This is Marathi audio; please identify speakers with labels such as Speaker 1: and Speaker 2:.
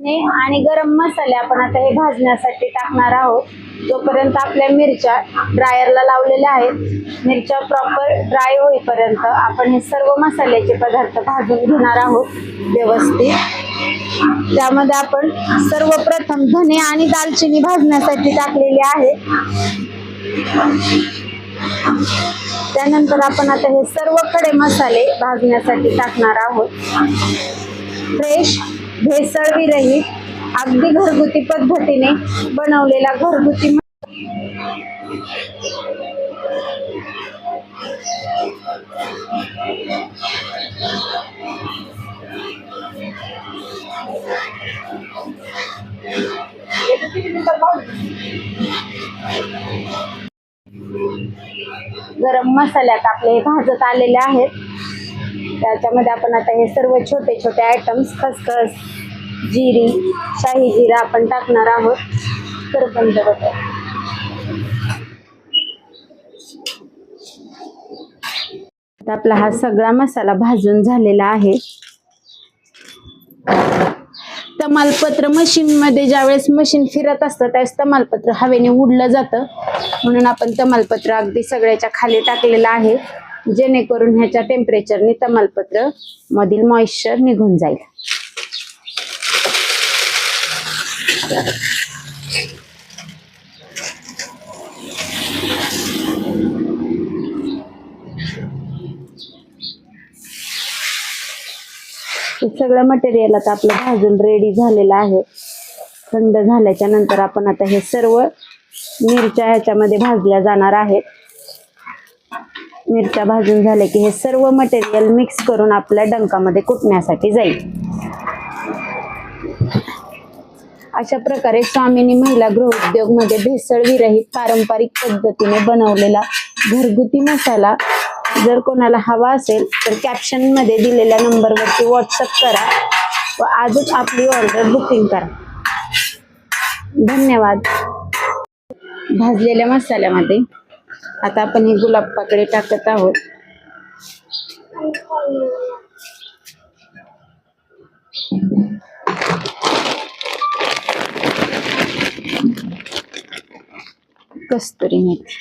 Speaker 1: आणि गरम मसाले आपण आता हे भाजण्यासाठी टाकणार आहोत। जोपर्यंत आपल्या मिरच्या ड्रायरला लावलेल्या आहेत, मिरच्या प्रॉपर ड्राय होईपर्यंत आपण हे सर्व मसाल्याचे पदार्थ भाजून घेणार आहोत व्यवस्थित। त्यामध्ये आपण सर्वप्रथम धने आणि दालचिनी भाजण्यासाठी टाकलेली आहे। त्यानंतर आपण आता हे सर्व खडे मसाले भाजण्यासाठी टाकणार आहोत। फ्रेश, भेसळविरहित, अगदी घरगुती पद्धतीने बनवलेला घरगुती गरम मसाल्यात आपले हे भाजत आलेले आहेत। त्याच्यामध्ये आपण आता हे सर्व छोटे छोटे आयटम्स खसखस, जिरी, शाही जिरा आपण टाकणार आहोत। तर बंद होतं। आपला हा सगळा मसाला भाजून झालेला आहे। तमालपत्र मशीन मध्ये ज्यावेळेस मशीन फिरत असतं त्यावेळेस तमालपत्र हवेने उडलं जातं, म्हणून आपण तमालपत्र अगदी सगळ्याच्या खाली टाकलेलं आहे, जेणेकरून ह्याच्या टेम्परेचरने तमालपत्र मधील मॉइश्चर निघून जाईल। सगळं मटेरियल आता आपलं भाजून रेडी झालेलं आहे। थंड झाल्याच्या नंतर आपण आता हे सर्व मिरच्या ह्याच्यामध्ये भाजल्या जाणार आहेत। मिरच्या भाजून झाले की हे सर्व मटेरियल मिक्स करून आपल्या डंकामध्ये कुटण्यासाठी जाईल। अशा प्रकारे स्वामिनी महिला गृहोद्योग मध्ये भेसळविरहित पारंपरिक पद्धतीने बनवलेला घरगुती मसाला जर कोणाला हवा असेल तर कॅप्शन मध्ये दिलेल्या नंबरवरती व्हॉट्सअप करा व आजच आपली ऑर्डर बुकिंग करा। धन्यवाद। भाजलेल्या मसाल्यामध्ये आता आपण हे गुलाब पाकळी टाकत आहोत। कस्तुरी मेथी,